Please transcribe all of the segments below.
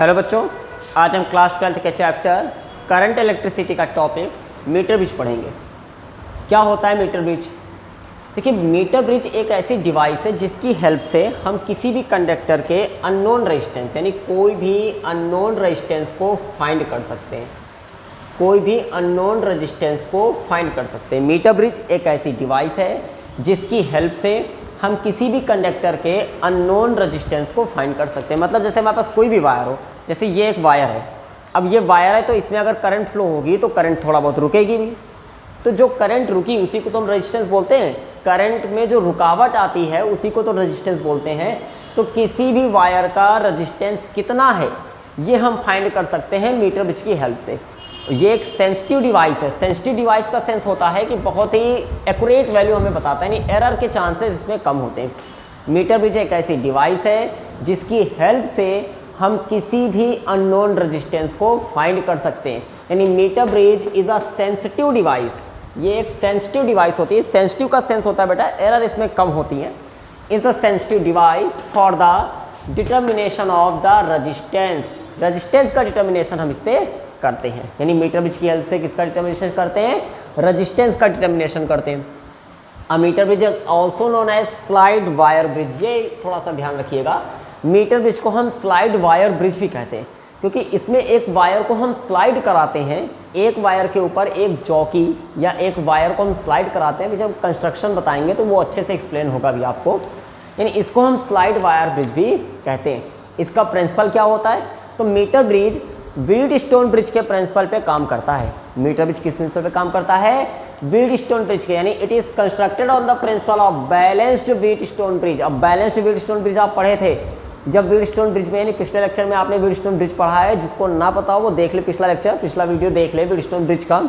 Hello बच्चों, आज हम क्लास 12th के चैप्टर करंट इलेक्ट्रिसिटी का टॉपिक मीटर ब्रिज पढ़ेंगे। क्या होता है मीटर ब्रिज? देखिए, मीटर ब्रिज एक ऐसी डिवाइस है जिसकी हेल्प से हम किसी भी कंडक्टर के अननोन रेजिस्टेंस यानी कोई भी अननोन रेजिस्टेंस को फाइंड कर सकते हैं। कोई भी अननोन रेजिस्टेंस को फाइंड कर सकते हैं। मीटर ब्रिज एक ऐसी डिवाइस है जिसकी हेल्प से हम किसी भी कंडक्टर के अननोन रेजिस्टेंस को फाइंड कर सकते हैं। मतलब जैसे हमारे पास कोई भी वायर हो, जैसे ये एक वायर है। अब ये वायर है तो इसमें अगर करंट फ्लो होगी तो करंट थोड़ा बहुत रुकेगी भी। तो जो करंट रुकी उसी को तो हम रेजिस्टेंस बोलते हैं। करंट में जो रुकावट आती है उसी को तो रेजिस्टेंस बोलते हैं। तो किसी भी वायर का रेजिस्टेंस कितना है ये हम फाइंड कर सकते हैं मीटर ब्रिज की हेल्प से। ये एक सेंसिटिव डिवाइस है। सेंसिटिव डिवाइस का सेंस होता है कि बहुत ही एक्यूरेट वैल्यू हमें बताता है, यानी एरर के चांसेस इसमें कम होते हैं। मीटर ब्रिज एक ऐसी डिवाइस है जिसकी हेल्प से हम किसी भी अननोन रेजिस्टेंस को फाइंड कर सकते हैं। यानी metre bridge is a sensitive device. ये एक सेंसिटिव डिवाइस होती है। सेंसिटिव का सेंस होता है बेटा एरर इसमें कम होती है। Is a sensitive device for the determination of the resistance. Resistance का डिटर्मिनेशन हम इससे करते हैं। यानी मीटर ब्रिज की हेल्प से किसका डिटर्मिनेशन करते हैं? रेजिस्टेंस का डिटर्मिनेशन करते हैं। A metre bridge also known as slide wire bridge. ये थोड़ा सा ध्यान रखिएगा, मीटर ब्रिज को हम स्लाइड वायर ब्रिज भी कहते हैं क्योंकि इसमें एक वायर को हम स्लाइड कराते हैं। एक वायर के ऊपर एक जॉकी या एक वायर को हम स्लाइड कराते हैं। जब कंस्ट्रक्शन बताएंगे तो वो अच्छे से एक्सप्लेन होगा भी आपको। यानी इसको हम स्लाइड वायर ब्रिज भी कहते हैं। इसका प्रिंसिपल क्या होता है? तो मीटर ब्रिज व्हीटस्टोन ब्रिज के प्रिंसिपल पे काम करता है। मीटर ब्रिज किस प्रिंसिपल पे काम करता है? व्हीटस्टोन ब्रिज के। यानी it is constructed on the principle of balanced Wheatstone bridge. अब बैलेंस्ड व्हीटस्टोन ब्रिज आप पढ़े थे जब व्हीटस्टोन ब्रिज में, यानी पिछले लेक्चर में आपने व्हीटस्टोन ब्रिज पढ़ा है। जिसको ना पता हो वो देख ले पिछला लेक्चर, पिछला वीडियो देख ले व्हीटस्टोन ब्रिज का।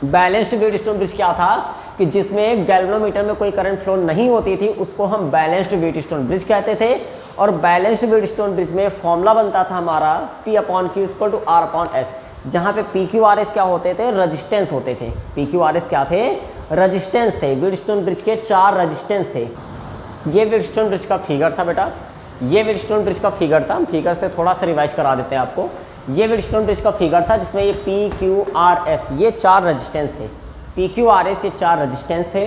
बैलेंस्ड व्हीटस्टोन ब्रिज क्या था कि जिसमें गैल्वेनोमीटर में कोई करंट फ्लो नहीं होती थी, उसको हम बैलेंस्ड व्हीटस्टोन ब्रिज कहते थे। और बैलेंस्ड व्हीटस्टोन ब्रिज में फॉर्मूला बनता था हमारा P/Q = R/S, जहाँ पे PQRS क्या होते थे? रेजिस्टेंस होते थे। PQRS क्या थे? रेजिस्टेंस थे। व्हीटस्टोन ब्रिज के 4 रेजिस्टेंस थे। ये व्हीटस्टोन ब्रिज का फिगर था बेटा। ये व्हीटस्टोन ब्रिज का फिगर था। फिगर से थोड़ा सा रिवाइज करा देते हैं आपको। ये व्हीटस्टोन ब्रिज का फिगर था जिसमें ये PQRS ये 4 रेजिस्टेंस थे। PQRS ये 4 रेजिस्टेंस थे।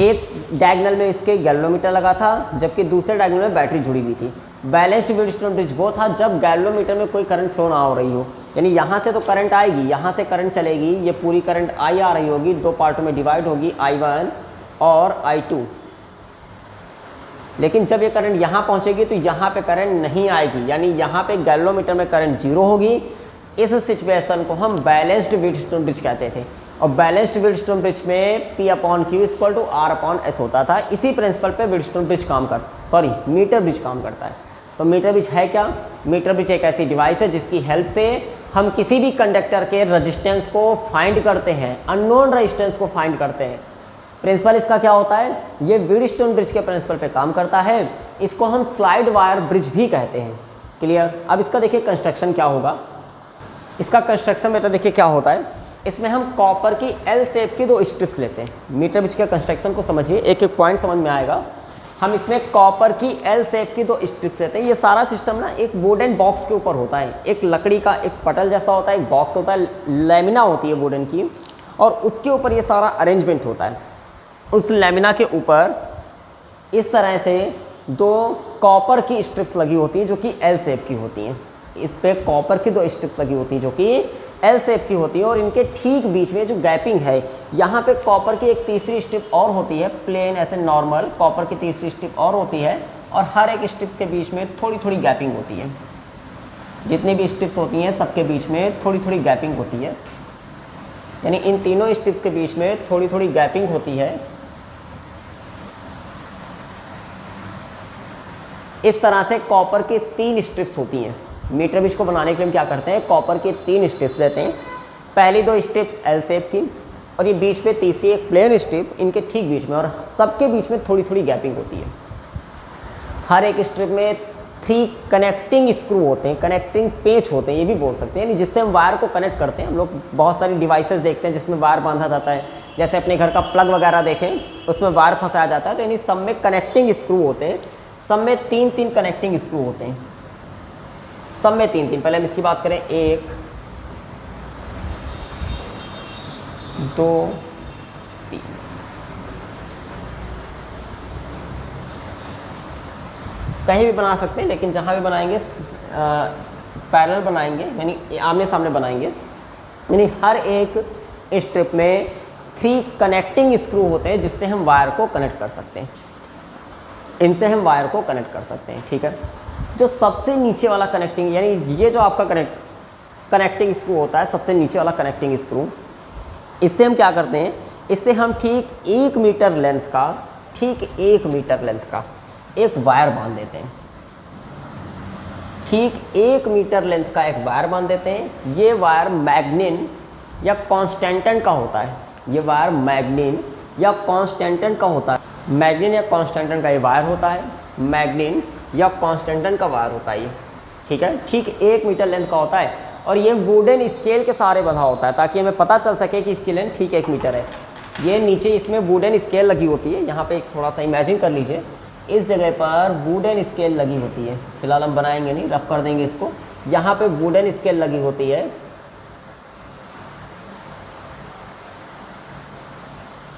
एक डायगोनल में इसके गैल्वेनोमीटर लगा था, जबकि दूसरे डायगोनल में बैटरी जुड़ी हुई थी। बैलेंस्ड व्हीटस्टोन ब्रिज वो था जब गैल्वेनोमीटर में कोई करंट फ्लो ना हो रही हो। यानी यहाँ से तो करंट आएगी, यहाँ से करंट चलेगी, ये पूरी करंट I आ रही होगी, 2 पार्टों में डिवाइड होगी, I1 और I2। लेकिन जब ये करंट यहाँ पहुँचेगी तो यहाँ पे करंट नहीं आएगी, यानी यहाँ पे गैल्वेनोमीटर में करंट 0 होगी। इस सिचुएशन को हम बैलेंस्ड व्हीटस्टोन ब्रिज कहते थे। और बैलेंस्ड व्हीटस्टोन ब्रिज में P/Q = R/S होता था। इसी प्रिंसिपल पे व्हीटस्टोन ब्रिज काम करता, मीटर ब्रिज काम करता है। तो मीटर ब्रिज है क्या? मीटर ब्रिज एक ऐसी डिवाइस है जिसकी हेल्प से हम किसी भी कंडक्टर के रेजिस्टेंस को फाइंड करते हैं, अननोन रेजिस्टेंस को फाइंड करते हैं। प्रिंसिपल इसका क्या होता है? ये व्हीटस्टोन ब्रिज के प्रिंसिपल पे काम करता है। इसको हम स्लाइड वायर ब्रिज भी कहते हैं। क्लियर? अब इसका देखिए कंस्ट्रक्शन क्या होगा। इसका कंस्ट्रक्शन बेटा देखिए क्या होता है। इसमें हम कॉपर की L शेप की 2 स्ट्रिप्स लेते हैं। मीटर ब्रिज के कंस्ट्रक्शन को समझिए, एक एक पॉइंट समझ में आएगा। हम इसमें कॉपर की L शेप की 2 स्ट्रिप्स लेते हैं। ये सारा सिस्टम ना एक वुडन बॉक्स के ऊपर होता है। एक लकड़ी का एक पटल जैसा होता है, एक बॉक्स होता है, लैमिना होती है वुडन की, और उसके ऊपर ये सारा अरेंजमेंट होता है। उस लैमिना के ऊपर इस तरह से 2 कॉपर की स्ट्रिप्स लगी होती हैं जो कि L शेप की होती हैं। इस पे कॉपर की 2 स्ट्रिप्स लगी होती हैं जो कि L शेप की होती है। और इनके ठीक बीच में जो गैपिंग है, यहाँ पे कॉपर की एक तीसरी स्ट्रिप और होती है, प्लेन ऐसे नॉर्मल कॉपर की तीसरी स्ट्रिप और होती है। और हर एक स्ट्रिप्स के बीच में थोड़ी थोड़ी गैपिंग होती है। जितनी भी स्ट्रिप्स होती हैं सबके बीच में थोड़ी थोड़ी गैपिंग होती है। यानी इन तीनों स्ट्रिप्स के बीच में थोड़ी थोड़ी गैपिंग होती है। इस तरह से कॉपर के 3 स्ट्रिप्स होती हैं। मीटर ब्रिज को बनाने के लिए हम क्या करते हैं? कॉपर के 3 स्ट्रिप्स लेते हैं। पहली 2 स्ट्रिप L शेप की, और ये बीच में तीसरी एक प्लेन स्ट्रिप, इनके ठीक बीच में, और सबके बीच में थोड़ी थोड़ी गैपिंग होती है। हर एक स्ट्रिप में 3 कनेक्टिंग स्क्रू होते हैं, कनेक्टिंग पेच होते हैं, ये भी बोल सकते हैं, यानी जिससे हम वायर को कनेक्ट करते हैं। हम लोग बहुत सारी डिवाइसेस देखते हैं जिसमें वायर बांधा जाता है, जैसे अपने घर का प्लग वगैरह देखें उसमें वायर फंसाया जाता है। तो यानी सब में कनेक्टिंग स्क्रू होते हैं। सब में 3-3 कनेक्टिंग स्क्रू होते हैं। सब में 3 3। पहले हम इसकी बात करें, 1 2 3। कहीं भी बना सकते हैं, लेकिन जहाँ भी बनाएंगे पैरेलल बनाएंगे, यानी आमने सामने बनाएंगे। यानी हर एक स्ट्रिप में 3 कनेक्टिंग स्क्रू होते हैं जिससे हम वायर को कनेक्ट कर सकते हैं, इनसे हम वायर को कनेक्ट कर सकते हैं। ठीक है, जो सबसे नीचे वाला कनेक्टिंग, यानी ये जो आपका कनेक्टिंग स्क्रू होता है, सबसे नीचे वाला कनेक्टिंग स्क्रू, इससे हम क्या करते हैं, इससे हम ठीक 1 मीटर लेंथ का, ठीक 1 मीटर लेंथ का एक वायर बांध देते हैं। ठीक 1 मीटर लेंथ का एक वायर बांध देते हैं। ये वायर मैग्नीन या कॉन्स्टेंटन का होता है। ये वायर मैग्नीन या कॉन्स्टेंटन का होता है। मैग्नीन या कॉन्स्टेंटन का ये वायर होता है। मैग्नीन या कॉन्स्टेंटन का वायर होता है ये। ठीक है, ठीक 1 मीटर लेंथ का होता है और ये वुडन स्केल के सहारे बंधा होता है ताकि हमें पता चल सके कि इसकी लेंथ ठीक 1 मीटर है। ये नीचे इसमें वुडन स्केल लगी होती है। यहाँ पे थोड़ा सा इमेजिन कर लीजिए, इस जगह पर वुडन स्केल लगी होती है। फिलहाल हम बनाएंगे नहीं, रफ कर देंगे इसको। यहाँ पे वुडन स्केल लगी होती है,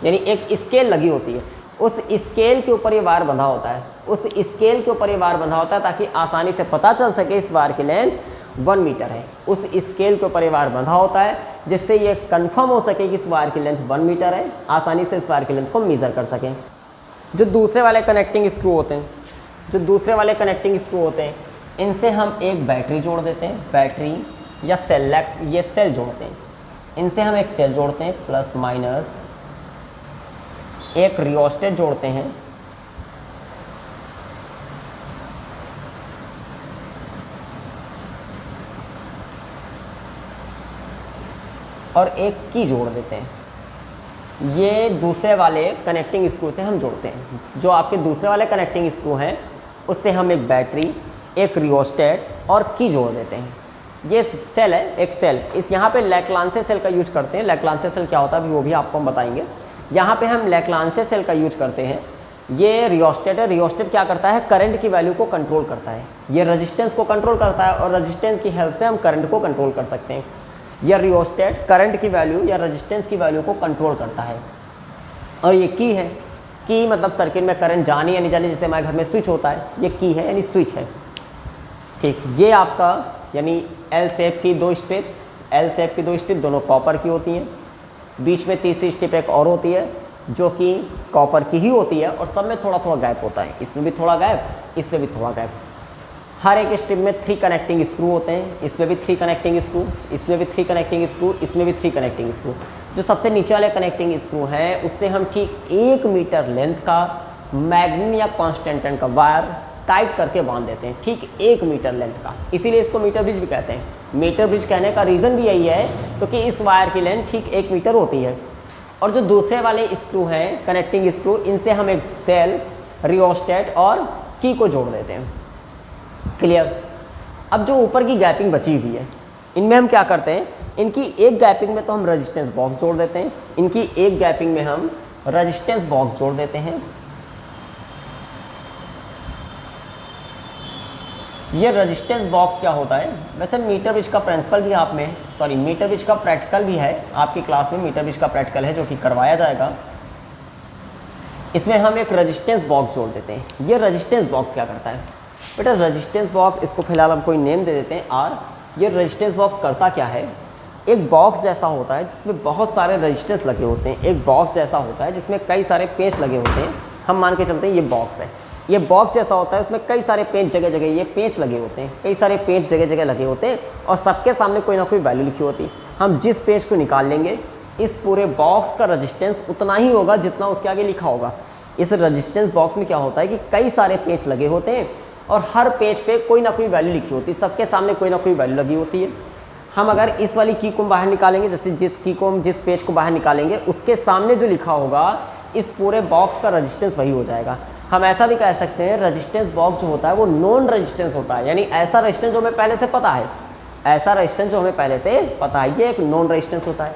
यानी एक स्केल लगी होती है। उस स्केल के ऊपर ये वायर बंधा होता है। उस स्केल के ऊपर ये वायर बंधा होता है ताकि आसानी से पता चल सके इस वायर की लेंथ 1 मीटर है। उस स्केल के ऊपर ये वायर बंधा होता है जिससे ये कंफर्म हो सके कि इस वायर की लेंथ 1 मीटर है, आसानी से इस वायर की लेंथ को मेज़र कर सकें। जो दूसरे वाले कनेक्टिंग स्क्रू होते हैं, इनसे हम एक बैटरी जोड़ देते हैं, बैटरी या ये सेल जोड़ते हैं। इनसे हम एक सेल जोड़ते हैं, प्लस माइनस एक रियोस्टेट जोड़ते हैं, और एक की जोड़ देते हैं। ये दूसरे वाले कनेक्टिंग स्क्रू से हम जोड़ते हैं। जो आपके दूसरे वाले कनेक्टिंग स्क्रू हैं उससे हम एक बैटरी, एक रियोस्टेट और की जोड़ देते हैं। ये सेल है, एक सेल। इस यहाँ पे लैक्लांसे सेल का यूज करते हैं। लैक्लांसे सेल क्या होता है अभी वो भी आपको हम बताएंगे। यहाँ पे हम लैक्लांसे सेल का यूज करते हैं। ये रियोस्टेट है। रियोस्टेट क्या करता है, करंट की वैल्यू को कंट्रोल करता है। ये रेजिस्टेंस को कंट्रोल करता है और रेजिस्टेंस की हेल्प से हम करंट को कंट्रोल कर सकते हैं। यह रियोस्टेट करंट की वैल्यू या रेजिस्टेंस की वैल्यू को कंट्रोल करता है। और ये की है, की मतलब सर्किट में करंट जाने या नहीं जाने, जैसे हमारे घर में स्विच होता है, ये की है यानी स्विच है। ठीक, ये आपका यानी एल शेप की 2 स्ट्रिप्स, एल शेप की 2 स्ट्रिप दोनों कॉपर की होती हैं। बीच में तीसरी स्ट्रिप एक और होती है जो कि कॉपर की ही होती है और सब में थोड़ा थोड़ा गैप होता है। इसमें भी थोड़ा गैप, इसमें भी थोड़ा गैप। हर एक स्ट्रिप में 3 कनेक्टिंग स्क्रू होते हैं। इसमें भी 3 कनेक्टिंग स्क्रू, इसमें भी 3 कनेक्टिंग स्क्रू, इसमें भी 3 कनेक्टिंग स्क्रू। जो सबसे नीचे वाले कनेक्टिंग स्क्रू हैं उससे हम ठीक 1 मीटर लेंथ का मैग्नीन या कॉन्स्टेंटन का वायर टाइट करके बांध देते हैं, ठीक 1 मीटर लेंथ का। इसीलिए इसको मीटर ब्रिज भी कहते हैं। मीटर ब्रिज कहने का रीज़न भी यही है क्योंकि इस वायर की लेंथ ठीक 1 मीटर होती है। और जो दूसरे वाले स्क्रू हैं, कनेक्टिंग स्क्रू, इनसे हम एक सेल, रियोस्टेट और की को जोड़ देते हैं। क्लियर। अब जो ऊपर की गैपिंग बची हुई है, इनमें हम क्या करते हैं, इनकी एक गैपिंग में तो हम रेजिस्टेंस बॉक्स जोड़ देते हैं। इनकी एक गैपिंग में हम रेजिस्टेंस बॉक्स जोड़ देते हैं। ये रेजिस्टेंस बॉक्स क्या होता है, वैसे मीटर ब्रिज का प्रिंसिपल भी आप में, मीटर ब्रिज का प्रैक्टिकल भी है आपकी क्लास में। मीटर ब्रिज का प्रैक्टिकल है जो कि करवाया जाएगा। इसमें हम एक रेजिस्टेंस बॉक्स जोड़ देते हैं। ये रेजिस्टेंस बॉक्स क्या करता है बेटा, रेजिस्टेंस बॉक्स, इसको फिलहाल हम कोई नेम दे देते हैं आर। ये रेजिस्टेंस बॉक्स करता क्या है, एक बॉक्स जैसा होता है जिसमें बहुत सारे रेजिस्टेंस लगे होते हैं। एक बॉक्स जैसा होता है जिसमें कई सारे पेंच लगे होते हैं। हम मान के चलते हैं ये बॉक्स है। ये बॉक्स जैसा होता है, उसमें कई सारे पेंच जगह जगह ये पेंच लगे होते हैं, कई सारे पेंच जगह जगह लगे होते हैं और सबके सामने कोई ना कोई वैल्यू लिखी होती है। हम जिस पेंच को निकाल लेंगे, इस पूरे बॉक्स का रेजिस्टेंस उतना ही होगा जितना उसके आगे लिखा होगा। इस रेजिस्टेंस बॉक्स में क्या होता है कि कई सारे पेंच लगे होते हैं और हर पेज पे कोई ना कोई वैल्यू लिखी होती है। सबके सामने कोई ना कोई वैल्यू लगी होती है। हम अगर इस वाली की को बाहर निकालेंगे, जैसे जिस की को हम जिस पेज को बाहर निकालेंगे उसके सामने जो लिखा होगा, इस पूरे बॉक्स का रेजिस्टेंस वही हो जाएगा। हम ऐसा भी कह सकते हैं रेजिस्टेंस बॉक्स जो होता है वो नॉन रेजिस्टेंस होता है, यानी ऐसा रेजिस्टेंस जो हमें पहले से पता है, ऐसा रेजिस्टेंस जो हमें पहले से पता है, ये एक नॉन रेजिस्टेंस होता है।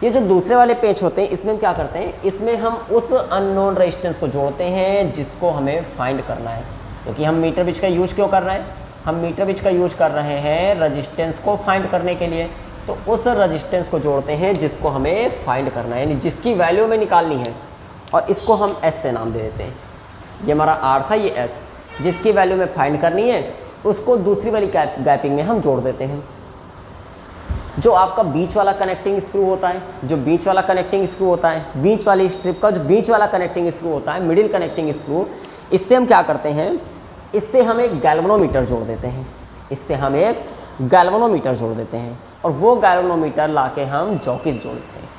ये जो दूसरे वाले पेज होते हैं इसमें हम क्या करते हैं, इसमें हम उस अननोन रेजिस्टेंस को जोड़ते हैं जिसको हमें फाइंड करना है। क्योंकि हम मीटर ब्रिज का यूज क्यों कर रहे हैं, हम मीटर ब्रिज का यूज कर रहे हैं रजिस्टेंस को फाइंड करने के लिए, तो उस रजिस्टेंस को जोड़ते हैं जिसको हमें फाइंड करना है, यानी जिसकी वैल्यू हमें निकालनी है, और इसको हम एस से नाम दे देते हैं। ये हमारा आर था, ये एस, जिसकी वैल्यू में फाइंड करनी है उसको दूसरी वाली गैपिंग में हम जोड़ देते हैं। जो आपका बीच वाला कनेक्टिंग स्क्रू होता है, जो बीच वाला कनेक्टिंग स्क्रू होता है, बीच वाली स्ट्रिप का जो बीच वाला कनेक्टिंग स्क्रू होता है, मिडिल कनेक्टिंग स्क्रू, इससे हम क्या करते हैं, इससे हम एक गैल्वेनोमीटर जोड़ देते हैं, इससे हम एक गैल्वेनोमीटर जोड़ देते हैं, और वो गैल्वेनोमीटर लाके हम जॉकी जोड़ते हैं।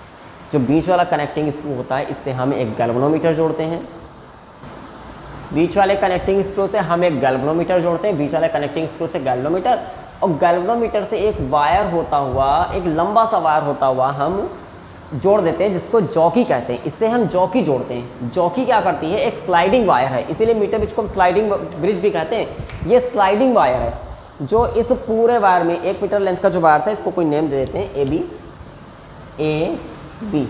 जो बीच वाला कनेक्टिंग स्क्रू होता है इससे हम एक गैल्वेनोमीटर जोड़ते हैं, बीच वाले कनेक्टिंग स्क्रू से हम एक गैल्वेनोमीटर जोड़ते हैं, बीच वाले कनेक्टिंग स्क्रू से गैल्वेनोमीटर, और गैल्वेनोमीटर से एक वायर होता हुआ, एक लंबा सा वायर होता हुआ हम जोड़ देते हैं जिसको जॉकी कहते हैं। इससे हम जॉकी जोड़ते हैं। जॉकी क्या करती है, एक स्लाइडिंग वायर है, इसीलिए मीटर ब्रिज को हम स्लाइडिंग ब्रिज भी कहते हैं। ये स्लाइडिंग वायर है जो इस पूरे वायर में 1 मीटर लेंथ का जो वायर था, इसको कोई नेम दे देते हैं ए बी।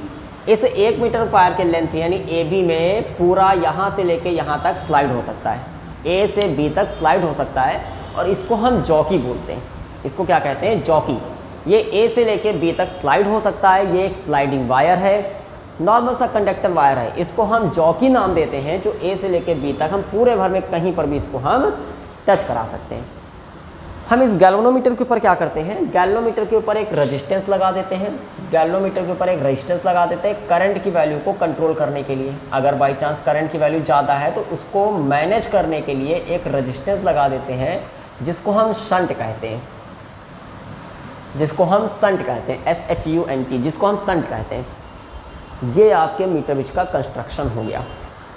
इस 1 मीटर वायर के लेंथ यानी ए बी में पूरा यहाँ से लेके यहाँ तक स्लाइड हो सकता है, ए से बी तक स्लाइड हो सकता है, और इसको हम जॉकी बोलते हैं। इसको क्या कहते हैं, जॉकी। ये ए से लेके बी तक स्लाइड हो सकता है, ये एक स्लाइडिंग वायर है, नॉर्मल सा कंडक्टर वायर है, इसको हम जॉकी नाम देते हैं। जो ए से लेके बी तक हम पूरे भर में कहीं पर भी इसको हम टच करा सकते हैं। हम इस गैल्वेनोमीटर के ऊपर क्या करते हैं, गैल्वेनोमीटर के ऊपर एक रेजिस्टेंस लगा देते हैं, गैल्वेनोमीटर के ऊपर एक रेजिस्टेंस लगा देते हैं करंट की वैल्यू को कंट्रोल करने के लिए। अगर बाई चांस करंट की वैल्यू ज़्यादा है तो उसको मैनेज करने के लिए एक रेजिस्टेंस लगा देते हैं जिसको हम शंट कहते हैं, जिसको हम शंट कहते हैं, SHUNT, जिसको हम शंट कहते हैं। ये आपके मीटर ब्रिज का कंस्ट्रक्शन हो गया।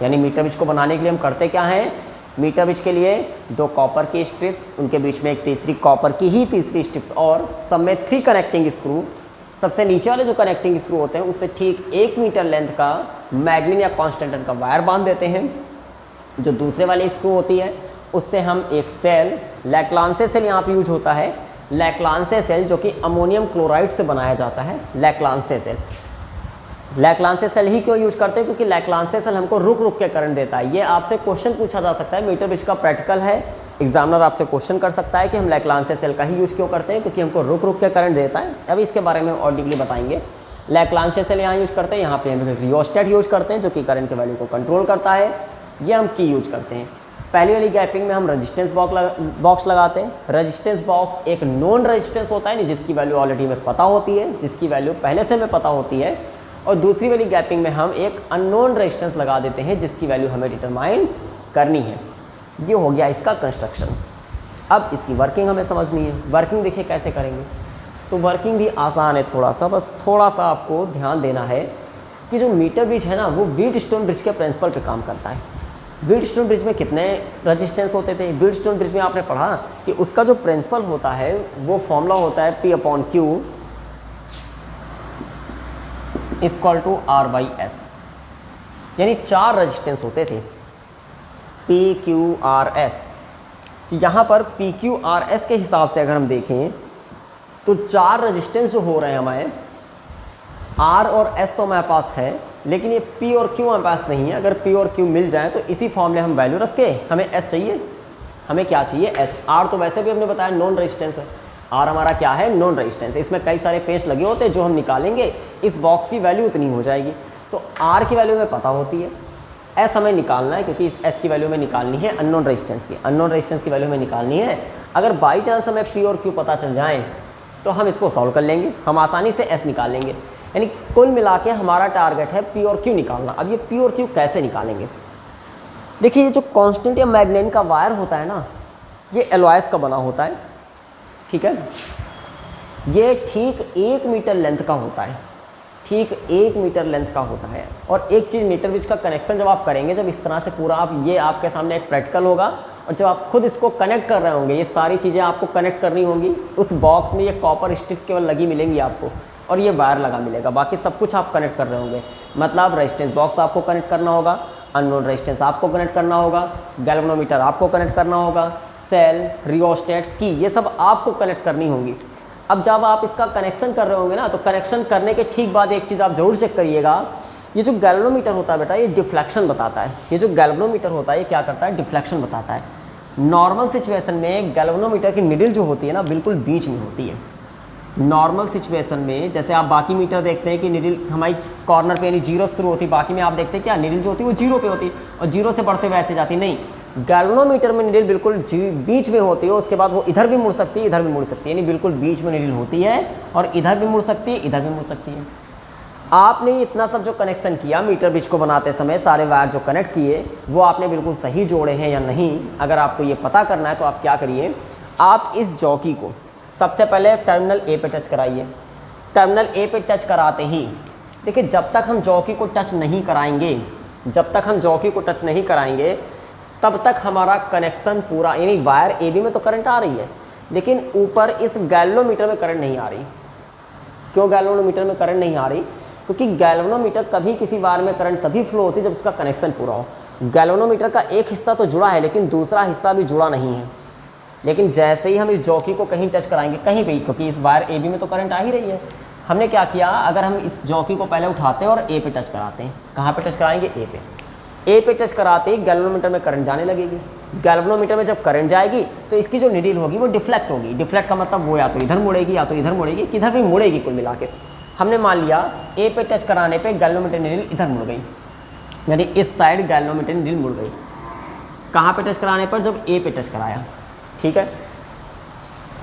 यानी मीटर ब्रिज को बनाने के लिए हम करते क्या हैं, मीटर ब्रिज के लिए 2 कॉपर की स्ट्रिप्स, उनके बीच में एक तीसरी कॉपर की ही तीसरी स्ट्रिप्स, और सब में 3 कनेक्टिंग स्क्रू। सबसे नीचे वाले जो कनेक्टिंग स्क्रू होते हैं उससे ठीक 1 मीटर लेंथ का मैग्नीन या कॉन्स्टेंटन का वायर बांध देते हैं। जो दूसरे वाली स्क्रू होती है उससे हम एक सेल, लैक्लांसे सेल यहाँ पर यूज होता है, लैक्लांसे सेल जो कि अमोनियम क्लोराइड से बनाया जाता है, लैक्लांसे सेल। लैक्लांसे सेल ही क्यों यूज करते हैं, क्योंकि लैक्लांसे सेल हमको रुक रुक के करंट देता है। ये आपसे क्वेश्चन पूछा जा सकता है, मीटर ब्रिज का प्रैक्टिकल है, एग्जामिनर आपसे क्वेश्चन कर सकता है कि हम लैक्लांसे सेल का ही यूज क्यों करते हैं, क्योंकि हमको रुक रुक के करंट देता है। अभी इसके बारे में और डीपली बताएंगे। लैक्लांसे सेल यहाँ यूज करते हैं, यहाँ पे हम रियोस्टेट यूज करते हैं जो कि करंट के वैल्यू को कंट्रोल करता है। ये हम की यूज करते हैं। पहली वाली गैपिंग में हम रेजिस्टेंस बॉक्स लगाते हैं। रेजिस्टेंस बॉक्स एक नॉन रेजिस्टेंस होता है, नहीं जिसकी वैल्यू ऑलरेडी हमें पता होती है, जिसकी वैल्यू पहले से हमें पता होती है। और दूसरी वाली गैपिंग में हम एक अननोन रेजिस्टेंस लगा देते हैं जिसकी वैल्यू हमें डिटरमाइन करनी है। ये हो गया इसका कंस्ट्रक्शन। अब इसकी वर्किंग हमें समझनी है। वर्किंग देखिए कैसे करेंगे, तो वर्किंग भी आसान है थोड़ा सा, बस थोड़ा सा आपको ध्यान देना है कि जो मीटर ब्रिज है ना वो व्हीटस्टोन ब्रिज के प्रिंसिपल पे काम करता है। व्हीटस्टोन ब्रिज में कितने रेजिस्टेंस होते थे, व्हीटस्टोन ब्रिज में आपने पढ़ा कि उसका जो प्रिंसिपल होता है वो फॉर्मूला होता है P/Q = R/S, यानी 4 रेजिस्टेंस होते थे PQRS। तो यहाँ पर PQRS के हिसाब से अगर हम देखें तो 4 रेजिस्टेंस जो हो रहे हैं हमारे, R और S तो हमारे पास है, लेकिन ये P और Q हमारे पास नहीं है। अगर P और Q मिल जाए तो इसी फॉर्मूले हम वैल्यू रख के हमें S चाहिए, हमें क्या चाहिए S। R तो वैसे भी हमने बताया नॉन रेजिस्टेंस है, R हमारा क्या है, नॉन रेजिस्टेंस। इसमें कई सारे पेच लगे होते हैं जो हम निकालेंगे, इस बॉक्स की वैल्यू उतनी हो जाएगी। तो R की वैल्यू हमें पता होती है, S हमें निकालना है क्योंकि इस S की वैल्यू हमें निकालनी है अननोन रेजिस्टेंस की, अननोन रेजिस्टेंस की वैल्यू हमें निकालनी है। अगर बाई चांस हमें P और Q पता चल जाए तो हम इसको सॉल्व कर लेंगे, हम आसानी से S निकाल लेंगे। यानी कुल मिला के हमारा टारगेट है P और Q निकालना। अब ये P और Q कैसे निकालेंगे, देखिए ये जो कांस्टेंट या मैग्नेन का वायर होता है ना, ये एलॉयस का बना होता है, ठीक है। ये ठीक 1 मीटर लेंथ का होता है, ठीक 1 मीटर लेंथ का होता है। और एक चीज़, मीटर ब्रिज का कनेक्शन जब आप करेंगे, जब इस तरह से पूरा आप, ये आपके सामने एक प्रैक्टिकल होगा, और जब आप खुद इसको कनेक्ट कर रहे होंगे, ये सारी चीज़ें आपको कनेक्ट करनी होंगी। उस बॉक्स में ये कॉपर स्ट्रिप्स केवल लगी मिलेंगी आपको, और ये वायर लगा मिलेगा, बाकी सब कुछ आप कनेक्ट कर रहे होंगे। मतलब रेजिस्टेंस बॉक्स आपको कनेक्ट करना होगा, अननोन रेजिस्टेंस आपको कनेक्ट करना होगा, गैल्वेनोमीटर आपको कनेक्ट करना होगा, सेल, रियोस्टेट की, ये सब आपको कनेक्ट करनी होंगी। अब जब आप इसका कनेक्शन कर रहे होंगे ना, तो कनेक्शन करने के ठीक बाद एक चीज़ आप ज़रूर चेक करिएगा, ये जो गैल्वेनोमीटर होता है बेटा, ये डिफ्लेक्शन बताता है। ये जो गैल्वेनोमीटर होता है ये क्या करता है, डिफ्लेक्शन बताता है। नॉर्मल सिचुएशन में गैल्वेनोमीटर की निडल जो होती है ना बिल्कुल बीच में होती है। नॉर्मल सिचुएशन में जैसे आप बाकी मीटर देखते हैं कि निडल हमारी कॉर्नर पे यानी जीरो शुरू होती है, बाकी में आप देखते हैं क्या निडल जो होती है वो जीरो पे होती है और जीरो से बढ़ते हुए ऐसे जाती नहीं। गैल्वेनोमीटर में निडल बिल्कुल बीच में होती है, उसके बाद वो इधर भी मुड़ सकती है इधर भी मुड़ सकती है, यानी बिल्कुल बीच में निडल होती है और इधर भी मुड़ सकती है इधर भी मुड़ सकती है। आपने इतना सब जो कनेक्शन किया मीटर ब्रिज को बनाते समय, सारे वायर जो कनेक्ट किए वो आपने बिल्कुल सही जोड़े हैं या नहीं, अगर आपको ये पता करना है तो आप क्या करिए, आप इस जॉकी को सबसे पहले टर्मिनल ए पे टच कराइए। टर्मिनल ए पे टच कराते ही देखिए, जब तक हम जॉकी को टच नहीं कराएंगे, जब तक हम जॉकी को टच नहीं कराएंगे तब तक हमारा कनेक्शन पूरा, यानी वायर ए बी में तो करंट आ रही है लेकिन ऊपर इस गैल्वेनोमीटर में करंट नहीं आ रही। क्यों गैल्वेनोमीटर में करंट नहीं आ रही? क्योंकि गैल्वेनोमीटर कभी किसी वायर में करंट तभी फ्लो होती है जब उसका कनेक्शन पूरा हो। गैल्वेनोमीटर का एक हिस्सा तो जुड़ा है लेकिन दूसरा हिस्सा भी जुड़ा नहीं है। लेकिन जैसे ही हम इस जॉकी को कहीं टच कराएंगे, कहीं भी, क्योंकि इस वायर ए बी में तो करंट आ ही रही है, हमने क्या किया, अगर हम इस जॉकी को पहले उठाते हैं और ए पे टच कराते हैं, कहाँ पे टच कराएंगे, ए पे। ए पे टच कराते ही गैल्वेनोमीटर में करंट जाने लगेगी। गैल्वेनोमीटर में जब करंट जाएगी तो इसकी जो निडल होगी वो डिफ्लेक्ट होगी। डिफ्लेक्ट का मतलब वो या तो इधर मुड़ेगी या तो इधर मुड़ेगी, किधर भी मुड़ेगी कुल मिला के। हमने मान लिया ए पे टच कराने पे गैल्वेनोमीटर निडल इधर मुड़ गई, यानी इस साइड गैल्वेनोमीटर निडल मुड़ गई। कहाँ पे टच कराने पर? जब ए पे टच कराया, ठीक है।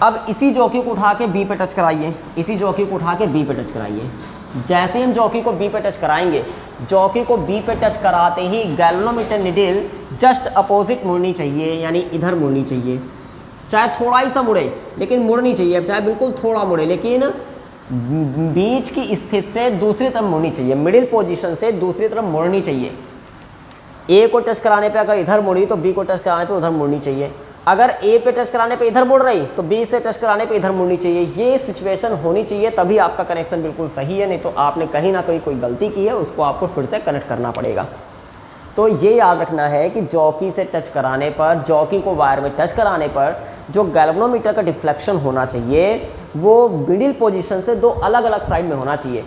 अब इसी जॉकी को उठा के बी पे टच कराइए, इसी जॉकी को उठा के बी पे टच कराइए। जैसे ही हम जॉकी को बी पे टच कराएंगे, जॉकी को बी पे टच कराते ही गैल्वेनोमीटर निडल जस्ट अपोजिट मुड़नी चाहिए, यानी इधर मुड़नी चाहिए। चाहे थोड़ा ही सा मुड़े लेकिन मुड़नी चाहिए, चाहे बिल्कुल थोड़ा मुड़े लेकिन बीच की स्थिति से दूसरी तरफ मुड़नी चाहिए, मिडिल पोजीशन से दूसरी तरफ मुड़नी चाहिए। ए को टच कराने पे अगर इधर मुड़ी तो बी को टच कराने पे उधर मुड़नी चाहिए। अगर ए पे टच कराने पे इधर मुड़ रही तो बी से टच कराने पे इधर मुड़नी चाहिए। ये सिचुएशन होनी चाहिए, तभी आपका कनेक्शन बिल्कुल सही है, नहीं तो आपने कहीं ना कहीं कोई गलती की है, उसको आपको फिर से कनेक्ट करना पड़ेगा। तो ये याद रखना है कि जॉकी से टच कराने पर, जॉकी को वायर में टच कराने पर जो गैल्वेनोमीटर का डिफ्लेक्शन होना चाहिए वो मिडिल पोजीशन से दो अलग अलग साइड में होना चाहिए।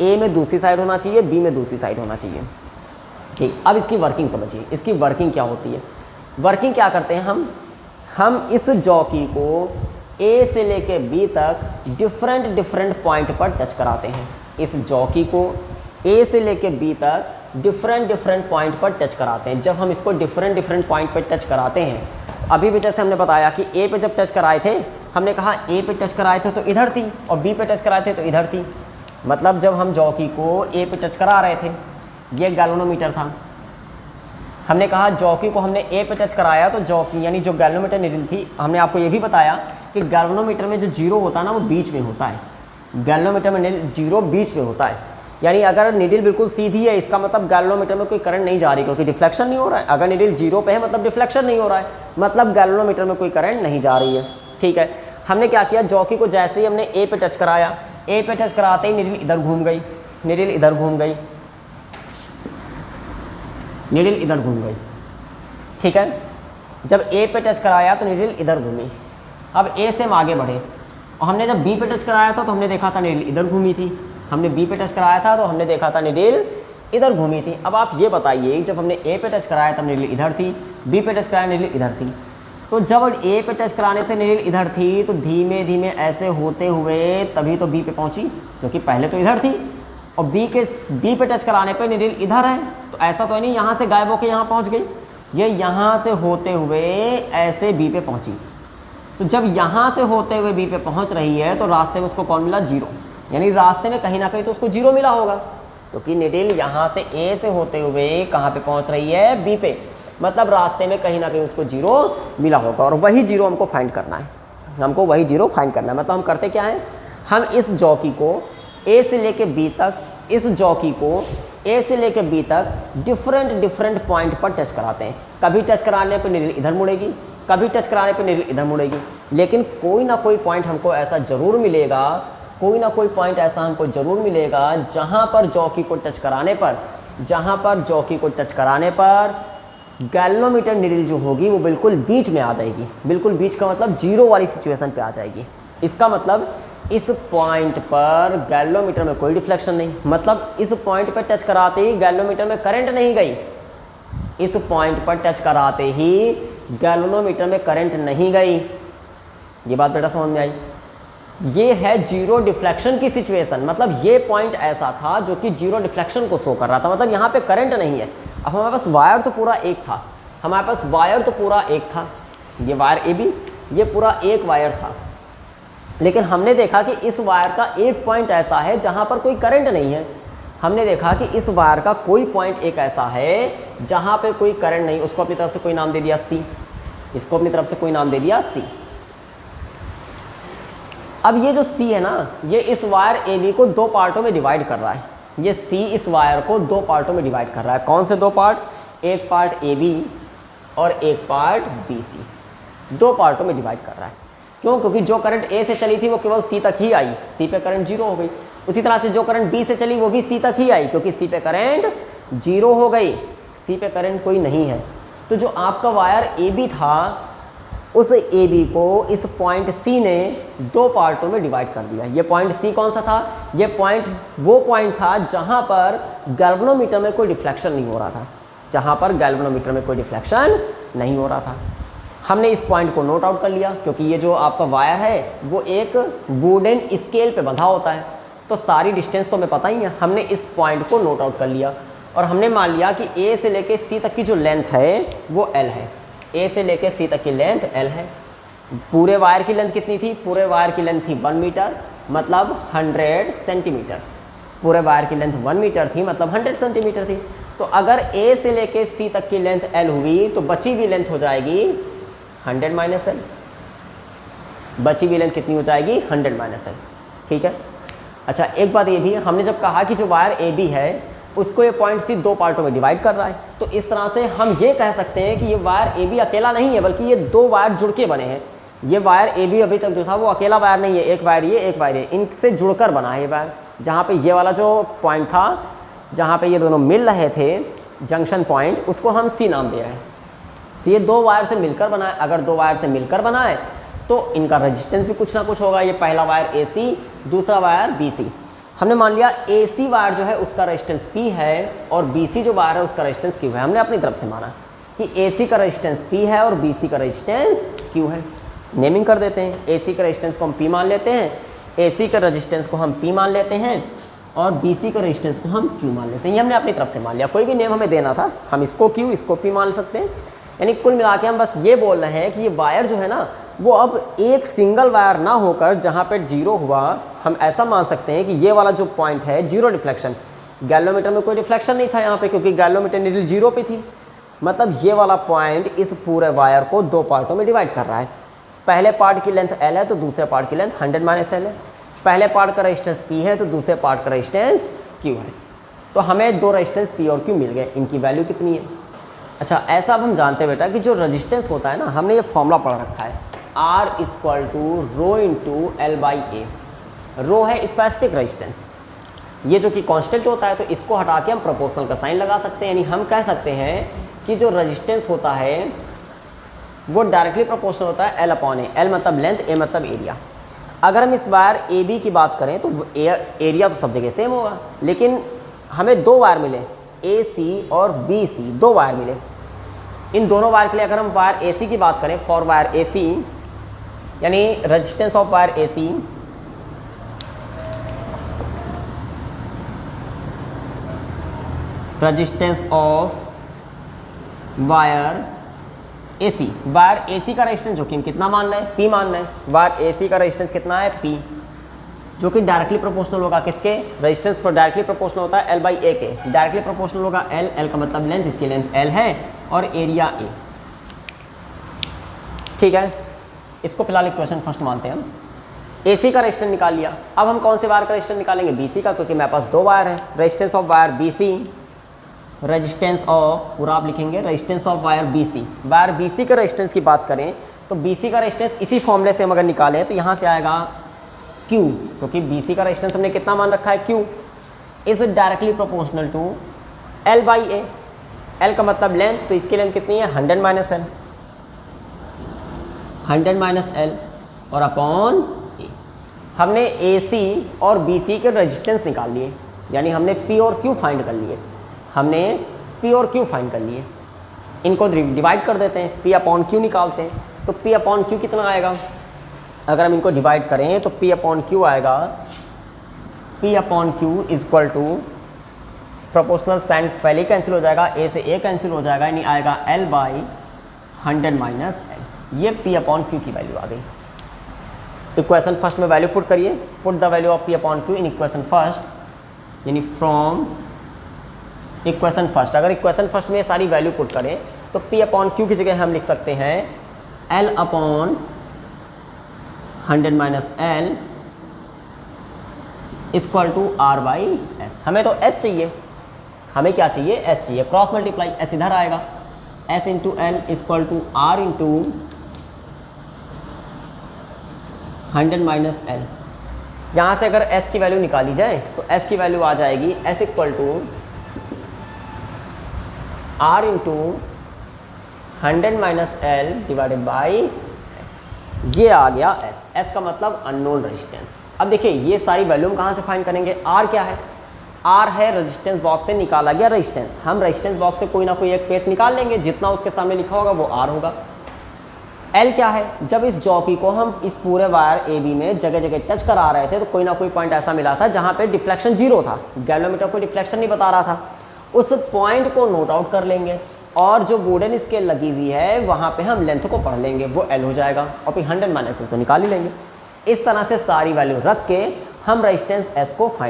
ए में दूसरी साइड होना चाहिए, बी में दूसरी साइड होना चाहिए। ठीक, अब इसकी वर्किंग समझिए। इसकी वर्किंग क्या होती है? वर्किंग क्या करते हैं हम इस जॉकी को ए से लेके बी तक डिफरेंट पॉइंट पर टच कराते हैं। इस जॉकी को ए से लेके बी तक डिफरेंट पॉइंट पर टच कराते हैं। जब हम इसको डिफरेंट पॉइंट पर टच कराते हैं, अभी भी जैसे हमने बताया कि ए पे जब टच कराए थे, हमने कहा ए पे टच कराए थे तो इधर थी और बी पे टच कराए थे तो इधर थी। मतलब जब हम जॉकी को ए पे टच करा रहे थे, ये गैल्वेनोमीटर था, हमने कहा जॉकी को हमने ए पे टच कराया तो जॉकी यानी जो गैल्वेनोमीटर निडल थी, हमने आपको ये भी बताया कि गैल्वेनोमीटर में जो जीरो होता है ना वो बीच में होता है। गैल्वेनोमीटर में जीरो बीच में होता है, यानी अगर निडल बिल्कुल सीधी है इसका मतलब गैल्वेनोमीटर में कोई करंट नहीं जा रही, क्योंकि डिफ्लेक्शन नहीं हो रहा है। अगर निडल जीरो पे है मतलब डिफ्लेक्शन नहीं हो रहा है, मतलब गैल्वेनोमीटर में कोई करंट नहीं जा रही है। ठीक है, हमने क्या किया, जॉकी को जैसे ही हमने ए पे टच कराया, ए पे टच कराते ही निडल इधर घूम गई, निडल इधर घूम गई, निडल इधर घूम गई। ठीक है, जब ए पे टच कराया तो निडल इधर घूमी। अब ए से हम आगे बढ़े और हमने जब बी पे टच कराया था तो हमने देखा था निडल इधर घूमी थी। हमने बी पे टच कराया था तो हमने देखा था निडल इधर घूमी थी। अब आप ये बताइए, जब हमने ए पे टच कराया तब निडल इधर थी, बी पे टच कराया निडल इधर थी। तो जब ए पे टच कराने से निडल इधर थी तो धीमे धीमे ऐसे होते हुए तभी तो बी पे पहुंची, क्योंकि पहले तो इधर थी और बी पे टच कराने पे निडल इधर है। तो ऐसा तो है नहीं यहाँ से गायब होकर यहाँ पहुँच गई, ये यहाँ से होते हुए ऐसे बी पे पहुँची। तो जब यहाँ से होते हुए बी पे पहुँच रही है तो रास्ते में उसको कौन मिला, जीरो, यानी रास्ते में कहीं ना कहीं तो उसको जीरो मिला होगा, क्योंकि निडल यहाँ से ए से होते हुए कहाँ पे पहुँच रही है, बी पे, मतलब रास्ते में कहीं ना कहीं उसको जीरो मिला होगा और वही जीरो हमको फाइंड करना है। हमको वही जीरो फाइंड करना है। मतलब हम करते क्या है, हम इस जॉकी को ए से लेके बी तक, इस जॉकी को ए से लेके बी तक डिफरेंट पॉइंट पर टच कराते हैं। कभी टच कराने पर निडल इधर मुड़ेगी, कभी टच कराने पर निडल इधर मुड़ेगी, लेकिन कोई ना कोई पॉइंट हमको ऐसा ज़रूर मिलेगा, कोई ना कोई पॉइंट ऐसा हमको ज़रूर मिलेगा जहाँ पर जॉकी को टच कराने पर, जहाँ पर जॉकी को टच कराने पर गैल्वेनोमीटर निडल जो होगी वो बिल्कुल बीच में आ जाएगी। बिल्कुल बीच का मतलब जीरो वाली सिचुएशन पे आ जाएगी। इसका मतलब इस पॉइंट पर गैल्वेनोमीटर में कोई डिफ्लेक्शन नहीं, मतलब इस पॉइंट पर टच कराते ही गैल्वेनोमीटर में करंट नहीं गई, इस पॉइंट पर टच कराते ही गैल्वेनोमीटर में करंट नहीं गई। ये बात बेटा समझ में आई। ये है जीरो डिफ्लेक्शन की सिचुएशन, मतलब ये पॉइंट ऐसा था जो कि जीरो डिफ्लेक्शन को शो कर रहा था, मतलब यहाँ पे करंट नहीं है। अब हमारे पास वायर तो पूरा एक था, हमारे पास वायर तो पूरा एक था, ये वायर ए बी, ये पूरा एक वायर था, लेकिन हमने देखा कि इस वायर का एक पॉइंट ऐसा है जहाँ पर कोई करंट नहीं है। हमने देखा कि इस वायर का कोई पॉइंट एक ऐसा है जहाँ पे कोई करंट नहीं, उसको अपनी तरफ से कोई नाम दे दिया सी, इसको अपनी तरफ से कोई नाम दे दिया सी। अब ये जो सी है ना, ये इस वायर ए बी को दो पार्टों में डिवाइड कर रहा है। ये सी इस वायर को दो पार्टों में डिवाइड कर रहा है। कौन से दो पार्ट? एक पार्ट ए बी और एक पार्ट बी सी, दो पार्टों में डिवाइड कर रहा है। क्यों? क्योंकि जो करंट ए से चली थी वो केवल सी तक ही आई, सी पे करंट जीरो हो गई। उसी तरह से जो करंट बी से चली वो भी सी तक ही आई, क्योंकि सी पे करंट जीरो हो गई, सी पे करंट कोई नहीं है। तो जो आपका वायर ए बी था, उस ए बी को इस पॉइंट सी ने दो पार्टों में डिवाइड कर दिया। ये पॉइंट सी कौन सा था? ये पॉइंट वो पॉइंट था जहाँ पर गैल्वेनोमीटर में कोई डिफ्लेक्शन नहीं हो रहा था, जहाँ पर गैल्वेनोमीटर में कोई डिफ्लेक्शन नहीं हो रहा था। हमने इस पॉइंट को नोट आउट कर लिया, क्योंकि ये जो आपका वायर है वो एक वुडन स्केल पे बंधा होता है, तो सारी डिस्टेंस तो हमें पता ही है। हमने इस पॉइंट को नोट आउट कर लिया और हमने मान लिया कि ए से लेके सी तक की जो लेंथ है वो एल है। ए से लेके सी तक की लेंथ एल है। पूरे वायर की लेंथ कितनी थी? पूरे वायर की लेंथ थी 1 मीटर, मतलब 100 सेंटीमीटर। पूरे वायर की लेंथ 1 मीटर थी, मतलब 100 सेंटीमीटर थी। तो अगर ए से लेके सी तक की लेंथ एल हुई तो बची हुई लेंथ हो जाएगी 100 माइनस एल। बची हुई लेंथ कितनी हो जाएगी? 100 माइनस एल। ठीक है। अच्छा, एक बात ये भी है, हमने जब कहा कि जो वायर ए बी है उसको ये पॉइंट सी दो पार्टों में डिवाइड कर रहा है, तो इस तरह से हम ये कह सकते हैं कि ये वायर ए बी अकेला नहीं है, बल्कि ये दो वायर जुड़ के बने हैं। ये वायर ए बी अभी तक जो था वो अकेला वायर नहीं है, एक वायर ये एक वायर ये, इनसे जुड़कर बना है ये वायर। जहाँ पे ये वाला जो पॉइंट था, जहाँ पे ये दोनों मिल रहे थे जंक्शन पॉइंट, उसको हम सी नाम दे रहे हैं। तो ये दो वायर से मिलकर बना है। अगर दो वायर से मिलकर बना है तो इनका रजिस्टेंस भी कुछ ना कुछ होगा। ये पहला वायर ए सी, दूसरा वायर बी सी। हमने मान लिया ए सी वायर जो है उसका रेजिस्टेंस P है और बी सी जो वायर है उसका रेजिस्टेंस Q है। हमने अपनी तरफ से माना कि ए सी का रेजिस्टेंस P है और बी सी का रेजिस्टेंस Q है। नेमिंग कर देते हैं। ए सी का रेजिस्टेंस को हम P मान लेते हैं, ए सी का रेजिस्टेंस को हम P मान लेते हैं और बी सी का रेजिस्टेंस को हम Q मान लेते हैं। ये हमने अपनी तरफ से मान लिया। कोई भी नेम हमें देना था, हम इसको Q इसको P मान सकते हैं। यानी कुल मिला के हम बस ये बोल रहे हैं कि ये वायर जो है ना वो अब एक सिंगल वायर ना होकर जहाँ पे जीरो हुआ, हम ऐसा मान सकते हैं कि ये वाला जो पॉइंट है जीरो डिफ्लेक्शन, गैल्वेनोमीटर में कोई डिफ्लेक्शन नहीं था यहाँ पे, क्योंकि गैल्वेनोमीटर नीडल जीरो पे थी। मतलब ये वाला पॉइंट इस पूरे वायर को दो पार्टों में डिवाइड कर रहा है। पहले पार्ट की लेंथ एल है तो दूसरे पार्ट की लेंथ 100 माइनस एल है। पहले पार्ट का रेजिस्टेंस P है तो दूसरे पार्ट का रेजिस्टेंस Q है। तो हमें दो रेजिस्टेंस P और Q मिल गए। इनकी वैल्यू कितनी है? अच्छा, ऐसा अब हम जानते हैं बेटा कि जो रेजिस्टेंस होता है ना, हमने ये फॉर्मूला पढ़ रखा है, R equal to rho into L by A. Rho है स्पेसिफिक रेजिस्टेंस, ये जो कि कांस्टेंट होता है, तो इसको हटा के हम प्रोपोर्शनल का साइन लगा सकते हैं। यानी हम कह सकते हैं कि जो रेजिस्टेंस होता है वो डायरेक्टली प्रोपोर्शनल होता है एल अपॉन ए। एल मतलब लेंथ, ए मतलब एरिया। अगर हम इस वायर ए बी की बात करें तो एरिया तो सब जगह सेम होगा, लेकिन हमें दो वायर मिले, ए सी और बी सी, दो वायर मिले। इन दोनों वायर के लिए अगर हम वायर ए सी की बात करें, फॉर वायर ए सी, यानी resistance of wire A C resistance of wire A C, wire A C का रेजिस्टेंस जो कि कितना मानना है? P मानना है। वायर ए सी का रेजिस्टेंस कितना है? P, जो कि डायरेक्टली प्रोपोर्शनल होगा किसके? रेजिस्टेंस पर डायरेक्टली प्रोपोर्शनल होता है L बाई ए के। डायरेक्टली प्रोपोर्शनल होगा L, L का मतलब लेंथ, इसकी लेंथ L है और एरिया A। ठीक है, इसको फिलहाल इक्वेशन फर्स्ट मानते हैं हम। AC का रेजिस्टेंस निकाल लिया। अब हम कौन से वायर का रेजिस्टेंस निकालेंगे? BC का, क्योंकि मेरे पास दो वायर है। Resistance of wire BC, resistance of, पूरा आप लिखेंगे resistance of wire BC। Wire BC का रेजिस्टेंस की बात करें तो BC का रेजिस्टेंस इसी फॉर्मूले से हम अगर निकालें तो यहाँ से आएगा Q, क्योंकि BC का रेजिस्टेंस हमने कितना मान रखा है? Q is directly proportional to L by A. L का मतलब लेंथ, तो इसकी लेंथ कितनी है? 100 माइनस एल, 100 माइनस एल और अपॉन ए। हमने AC और BC के रेजिस्टेंस निकाल लिए, यानी हमने P और Q फाइंड कर लिए। हमने P और Q फाइंड कर लिए। इनको डिवाइड कर देते हैं, P अपॉन Q निकालते हैं। तो P अपॉन Q कितना आएगा, अगर हम इनको डिवाइड करें तो P अपॉन Q आएगा, P upon Q equal to proportional sign पहले ही कैंसिल हो जाएगा, A से A कैंसिल हो जाएगा, यानी आएगा L बाई 100 माइनस L। ये P अपॉन Q की वैल्यू आ गई। इक्वेशन फर्स्ट में वैल्यू पुट करिए, put the value of P upon Q in equation first, यानी फ्रॉम इक्वेशन फर्स्ट। अगर इक्वेशन फर्स्ट में ये सारी वैल्यू पुट करें तो P अपॉन Q की जगह हम लिख सकते हैं L upon 100 minus L equal to R by S। हमें तो S चाहिए, हमें क्या चाहिए, S चाहिए। क्रॉस मल्टीप्लाई S इधर आएगा, S into L equal to R into 100 minus L। यहाँ से अगर S की वैल्यू निकाली जाए तो S की वैल्यू आ जाएगी S equal to R into 100 minus L divided by, ये आ गया S। S का मतलब अननोन रेजिस्टेंस। अब देखिए ये सारी वैल्यू हम कहाँ से फाइंड करेंगे, R क्या है, R है रेजिस्टेंस बॉक्स से निकाला गया रेजिस्टेंस। हम रेजिस्टेंस बॉक्स से कोई ना कोई एक पेज निकाल लेंगे, जितना उसके सामने लिखा होगा वो R होगा। L क्या है, जब इस जॉकी को हम इस पूरे वायर AB में जगह जगह टच करा रहे थे तो कोई ना कोई पॉइंट ऐसा मिला था जहाँ पे डिफ्लेक्शन 0 था, गैल्वेमीटर को डिफ्लेक्शन नहीं बता रहा था। उस पॉइंट को नोट आउट कर लेंगे और जो वुडन स्केल लगी हुई है वहाँ पे हम लेंथ को पढ़ लेंगे, वो L हो जाएगा और फिर 100 माइनस L तो निकाल ही लेंगे। इस तरह से सारी वैल्यू रख के हम रेजिस्टेंस S को फाइंड